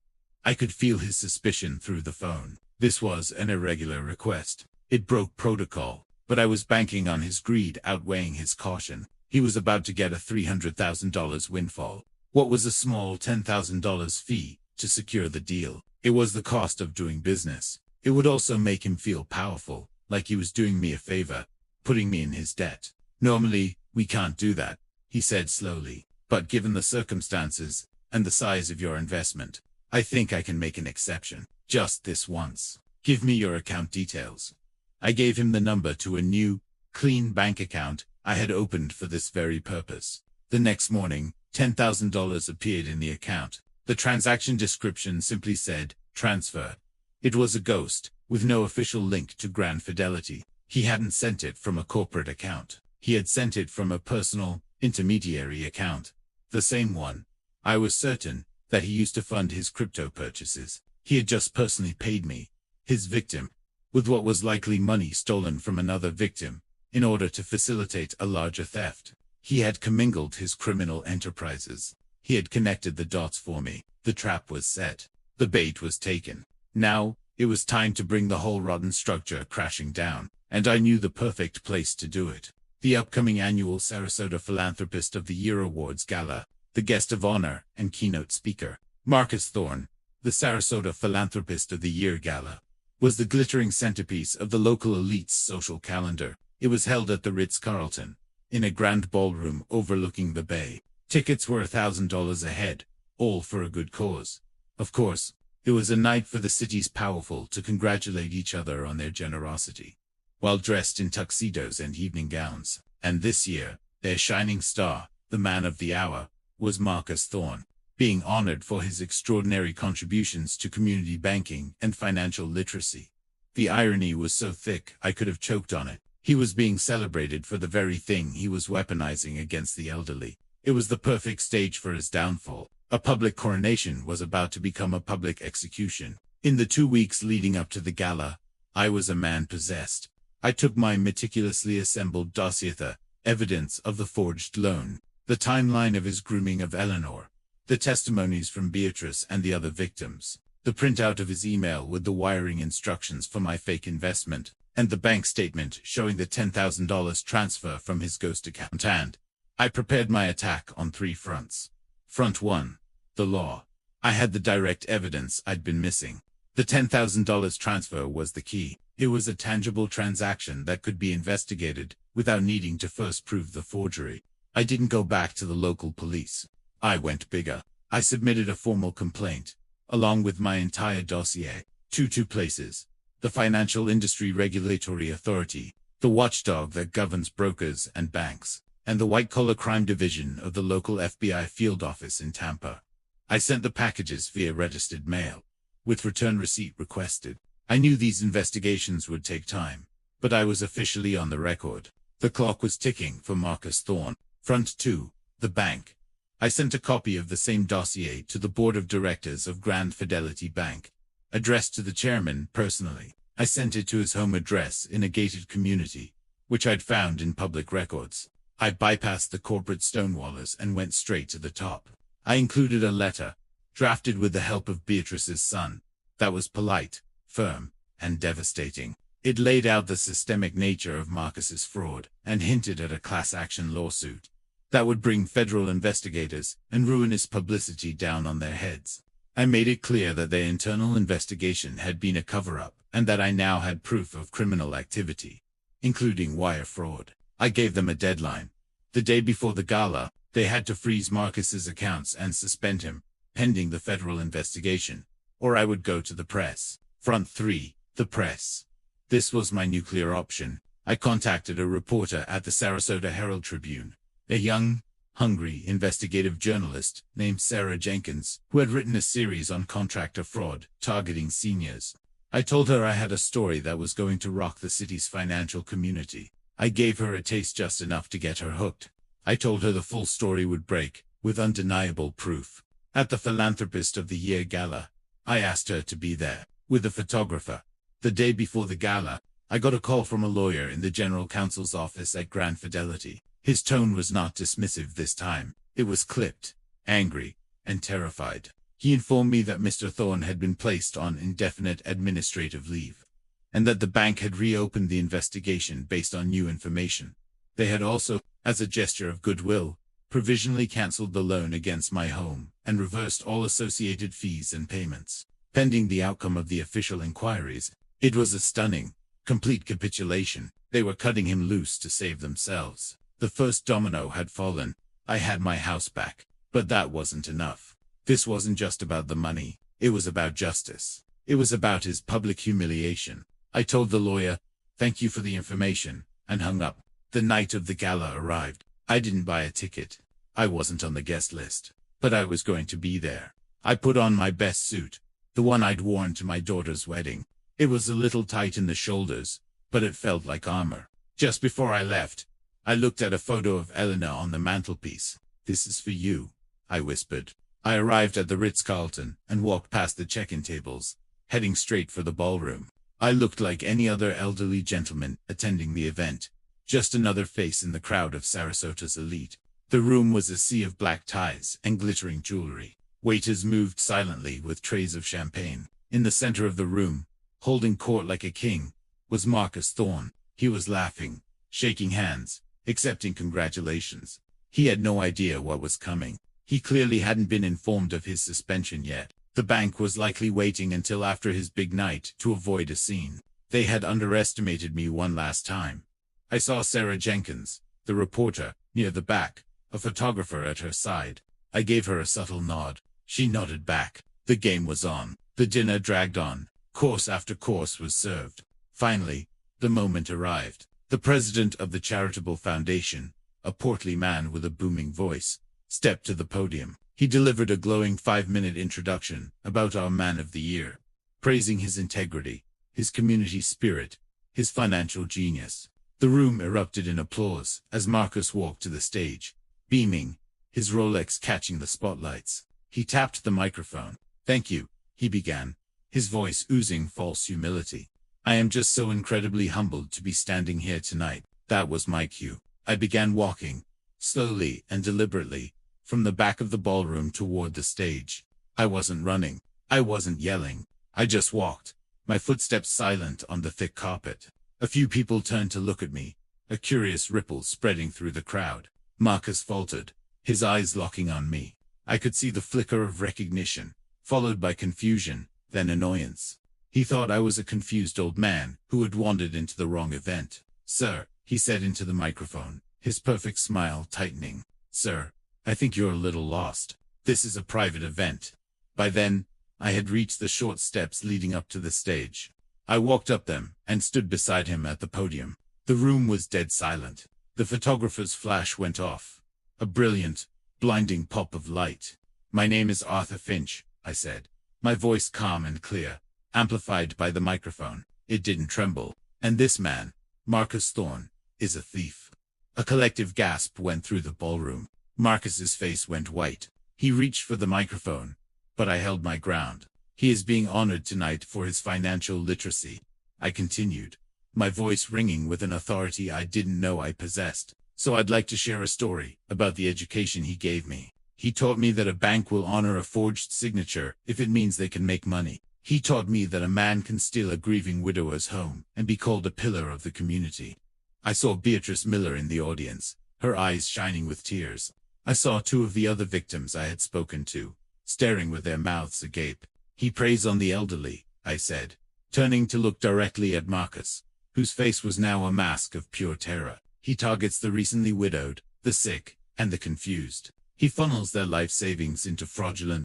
I could feel his suspicion through the phone. This was an irregular request. It broke protocol, but I was banking on his greed outweighing his caution. He was about to get a $300,000 windfall. What was a small $10,000 fee to secure the deal? It was the cost of doing business. It would also make him feel powerful, like he was doing me a favor, putting me in his debt. "Normally, we can't do that," he said slowly. "But given the circumstances and the size of your investment, I think I can make an exception. Just this once. Give me your account details." I gave him the number to a new, clean bank account I had opened for this very purpose. The next morning, $10,000 appeared in the account. The transaction description simply said, "Transfer." It was a ghost, with no official link to Grand Fidelity. He hadn't sent it from a corporate account. He had sent it from a personal, intermediary account. The same one. I was certain that he used to fund his crypto purchases. He had just personally paid me, his victim, with what was likely money stolen from another victim, in order to facilitate a larger theft. He had commingled his criminal enterprises. He had connected the dots for me. The trap was set. The bait was taken. Now, it was time to bring the whole rotten structure crashing down, and I knew the perfect place to do it. The upcoming annual Sarasota Philanthropist of the Year Awards Gala, the guest of honor and keynote speaker, Marcus Thorne, the Sarasota Philanthropist of the Year Gala, was the glittering centerpiece of the local elite's social calendar. It was held at the Ritz-Carlton, in a grand ballroom overlooking the bay. Tickets were $1,000 a head, all for a good cause. Of course, it was a night for the city's powerful to congratulate each other on their generosity, while dressed in tuxedos and evening gowns. And this year, their shining star, the man of the hour, was Marcus Thorne, being honored for his extraordinary contributions to community banking and financial literacy. The irony was so thick I could have choked on it. He was being celebrated for the very thing he was weaponizing against the elderly. It was the perfect stage for his downfall. A public coronation was about to become a public execution. In the 2 weeks leading up to the gala, I was a man possessed. I took my meticulously assembled dossier, the evidence of the forged loan, the timeline of his grooming of Eleanor, the testimonies from Beatrice and the other victims, the printout of his email with the wiring instructions for my fake investment, and the bank statement showing the $10,000 transfer from his ghost account. And I prepared my attack on 3 fronts. Front 1. The law. I had the direct evidence I'd been missing. The $10,000 transfer was the key. It was a tangible transaction that could be investigated without needing to first prove the forgery. I didn't go back to the local police. I went bigger. I submitted a formal complaint, along with my entire dossier, to 2 places: the Financial Industry Regulatory Authority, the watchdog that governs brokers and banks, and the white-collar crime division of the local FBI field office in Tampa. I sent the packages via registered mail, with return receipt requested. I knew these investigations would take time, but I was officially on the record. The clock was ticking for Marcus Thorne. Front 2. The bank. I sent a copy of the same dossier to the board of directors of Grand Fidelity Bank, addressed to the chairman personally. I sent it to his home address in a gated community, which I'd found in public records. I bypassed the corporate stonewallers and went straight to the top. I included a letter, drafted with the help of Beatrice's son, that was polite, firm, and devastating. It laid out the systemic nature of Marcus's fraud and hinted at a class action lawsuit that would bring federal investigators and ruinous publicity down on their heads. I made it clear that their internal investigation had been a cover-up and that I now had proof of criminal activity, including wire fraud. I gave them a deadline. The day before the gala, they had to freeze Marcus's accounts and suspend him, pending the federal investigation, or I would go to the press. Front 3, the press. This was my nuclear option. I contacted a reporter at the Sarasota Herald-Tribune, a young, hungry investigative journalist named Sarah Jenkins, who had written a series on contractor fraud targeting seniors. I told her I had a story that was going to rock the city's financial community. I gave her a taste just enough to get her hooked. I told her the full story would break, with undeniable proof. At the Philanthropist of the Year gala, I asked her to be there, with a photographer. The day before the gala, I got a call from a lawyer in the general counsel's office at Grand Fidelity. His tone was not dismissive this time. It was clipped, angry, and terrified. He informed me that Mr. Thorne had been placed on indefinite administrative leave, and that the bank had reopened the investigation based on new information. They had also, as a gesture of goodwill, provisionally cancelled the loan against my home and reversed all associated fees and payments, pending the outcome of the official inquiries. It was a stunning, complete capitulation. They were cutting him loose to save themselves. The first domino had fallen. I had my house back. But that wasn't enough. This wasn't just about the money. It was about justice. It was about his public humiliation. I told the lawyer, "Thank you for the information," and hung up. The night of the gala arrived. I didn't buy a ticket. I wasn't on the guest list. But I was going to be there. I put on my best suit, the one I'd worn to my daughter's wedding. It was a little tight in the shoulders, but it felt like armor. Just before I left, I looked at a photo of Eleanor on the mantelpiece. "This is for you," I whispered. I arrived at the Ritz-Carlton and walked past the check-in tables, heading straight for the ballroom. I looked like any other elderly gentleman attending the event, just another face in the crowd of Sarasota's elite. The room was a sea of black ties and glittering jewelry. Waiters moved silently with trays of champagne. In the center of the room, holding court like a king, was Marcus Thorne. He was laughing, shaking hands, accepting congratulations. He had no idea what was coming. He clearly hadn't been informed of his suspension yet. The bank was likely waiting until after his big night to avoid a scene. They had underestimated me one last time. I saw Sarah Jenkins, the reporter, near the back, a photographer at her side. I gave her a subtle nod. She nodded back. The game was on. The dinner dragged on. Course after course was served. Finally, the moment arrived. The president of the charitable foundation, a portly man with a booming voice, stepped to the podium. He delivered a glowing 5-minute introduction about our man of the year, praising his integrity, his community spirit, his financial genius. The room erupted in applause as Marcus walked to the stage, beaming, his Rolex catching the spotlights. He tapped the microphone. "Thank you," he began, his voice oozing false humility. "I am just so incredibly humbled to be standing here tonight." That was my cue. I began walking, slowly and deliberately, from the back of the ballroom toward the stage. I wasn't running. I wasn't yelling. I just walked, my footsteps silent on the thick carpet. A few people turned to look at me, a curious ripple spreading through the crowd. Marcus faltered, his eyes locking on me. I could see the flicker of recognition, followed by confusion, then annoyance. He thought I was a confused old man who had wandered into the wrong event. "Sir," he said into the microphone, his perfect smile tightening. "Sir, I think you're a little lost. This is a private event." By then, I had reached the short steps leading up to the stage. I walked up them and stood beside him at the podium. The room was dead silent. The photographer's flash went off. A brilliant, blinding pop of light. "My name is Arthur Finch," I said, my voice calm and clear, amplified by the microphone. It didn't tremble. "And this man, Marcus Thorne, is a thief." A collective gasp went through the ballroom. Marcus's face went white. He reached for the microphone, but I held my ground. "He is being honored tonight for his financial literacy," I continued, my voice ringing with an authority I didn't know I possessed. "So I'd like to share a story about the education he gave me. He taught me that a bank will honor a forged signature if it means they can make money. He taught me that a man can steal a grieving widower's home and be called a pillar of the community. I saw Beatrice Miller in the audience, her eyes shining with tears. I saw two of the other victims I had spoken to, staring with their mouths agape. He preys on the elderly, I said, turning to look directly at Marcus, whose face was now a mask of pure terror. He targets the recently widowed, the sick, and the confused. He funnels their life savings into fraudulent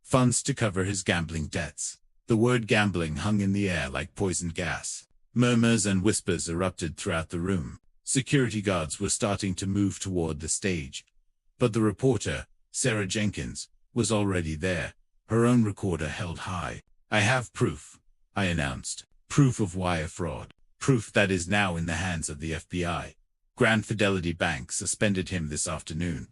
funds to cover his gambling debts. The word gambling hung in the air like poisoned gas. Murmurs and whispers erupted throughout the room. Security guards were starting to move toward the stage. But the reporter, Sarah Jenkins, was already there, her own recorder held high. I have proof, I announced. Proof of wire fraud. Proof that is now in the hands of the FBI. Grand Fidelity Bank suspended him this afternoon.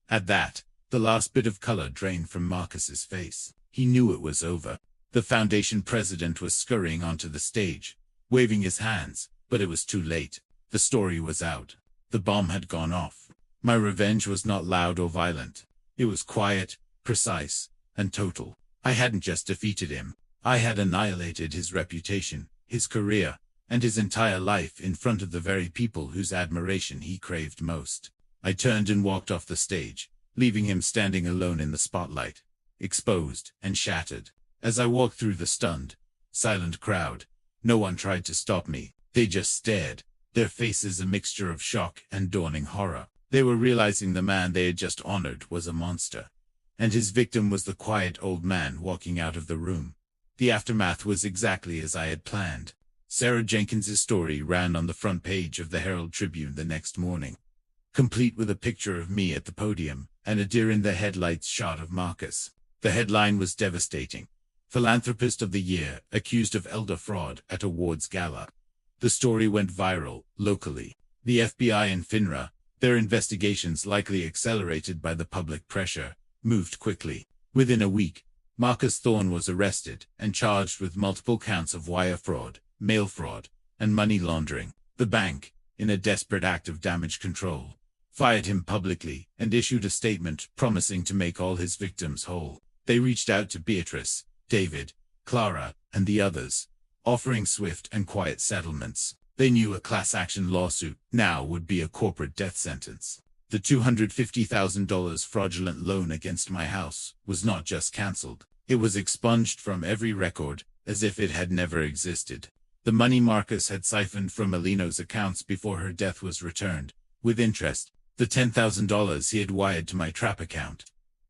At that, the last bit of color drained from Marcus's face. He knew it was over. The foundation president was scurrying onto the stage, waving his hands, but it was too late. The story was out. The bomb had gone off. My revenge was not loud or violent. It was quiet, precise, and total. I hadn't just defeated him. I had annihilated his reputation, his career, and his entire life in front of the very people whose admiration he craved most. I turned and walked off the stage, leaving him standing alone in the spotlight, exposed and shattered. As I walked through the stunned, silent crowd, no one tried to stop me. They just stared, their faces a mixture of shock and dawning horror. They were realizing the man they had just honored was a monster, and his victim was the quiet old man walking out of the room. The aftermath was exactly as I had planned. Sarah Jenkins's story ran on the front page of the Herald Tribune the next morning, complete with a picture of me at the podium and a deer-in-the-headlights shot of Marcus. The headline was devastating. Philanthropist of the Year accused of elder fraud at awards gala. The story went viral, locally. The FBI and FINRA, their investigations likely accelerated by the public pressure, moved quickly. Within a week, Marcus Thorne was arrested and charged with multiple counts of wire fraud, mail fraud, and money laundering. The bank, in a desperate act of damage control, fired him publicly and issued a statement promising to make all his victims whole. They reached out to Beatrice, David, Clara, and the others, offering swift and quiet settlements. They knew a class action lawsuit now would be a corporate death sentence. The $250,000 fraudulent loan against my house was not just cancelled. It was expunged from every record, as if it had never existed. The money Marcus had siphoned from Alino's accounts before her death was returned, with interest, the $10,000 he had wired to my trap account.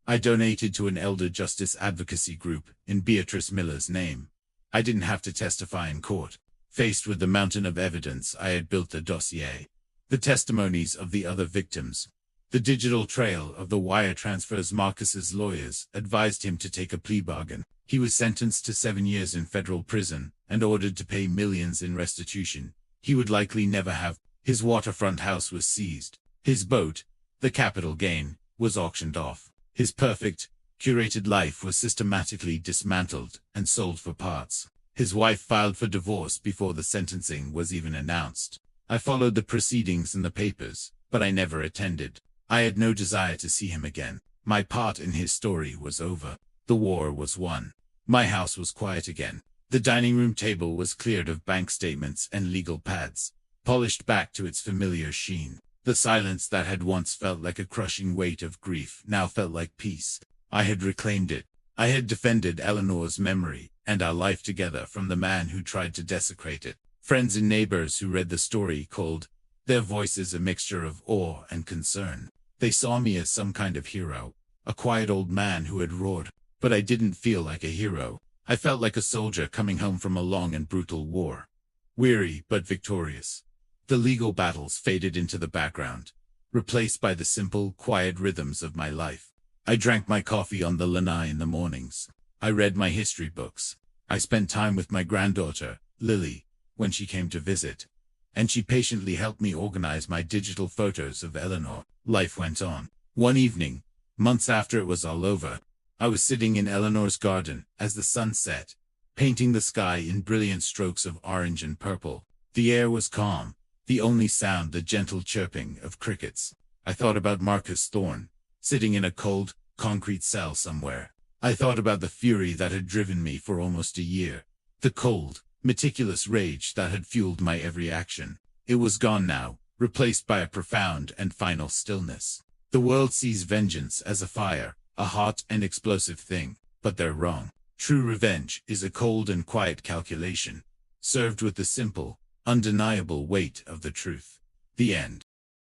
I donated to an elder justice advocacy group in Beatrice Miller's name. I didn't have to testify in court. Faced with the mountain of evidence, I had built a dossier. The testimonies of the other victims, the digital trail of the wire transfers. Marcus's lawyers advised him to take a plea bargain. He was sentenced to 7 years in federal prison and ordered to pay millions in restitution he would likely never have. His waterfront house was seized. His boat, the capital gain, was auctioned off. His perfect, curated life was systematically dismantled and sold for parts. His wife filed for divorce before the sentencing was even announced. I followed the proceedings in the papers, but I never attended. I had no desire to see him again. My part in his story was over. The war was won. My house was quiet again. The dining room table was cleared of bank statements and legal pads, polished back to its familiar sheen. The silence that had once felt like a crushing weight of grief now felt like peace. I had reclaimed it. I had defended Eleanor's memory and our life together from the man who tried to desecrate it. Friends and neighbors who read the story called their voices a mixture of awe and concern. They saw me as some kind of hero, a quiet old man who had roared. But I didn't feel like a hero. I felt like a soldier coming home from a long and brutal war. Weary but victorious. The legal battles faded into the background, replaced by the simple, quiet rhythms of my life. I drank my coffee on the lanai in the mornings. I read my history books. I spent time with my granddaughter, Lily, when she came to visit, and she patiently helped me organize my digital photos of Eleanor. Life went on. One evening, months after it was all over, I was sitting in Eleanor's garden as the sun set, painting the sky in brilliant strokes of orange and purple. The air was calm, the only sound the gentle chirping of crickets. I thought about Marcus Thorne, sitting in a cold, concrete cell somewhere, I thought about the fury that had driven me for almost a year. The cold, meticulous rage that had fueled my every action. It was gone now, replaced by a profound and final stillness. The world sees vengeance as a fire, a hot and explosive thing, but they're wrong. True revenge is a cold and quiet calculation, served with the simple, undeniable weight of the truth. The end.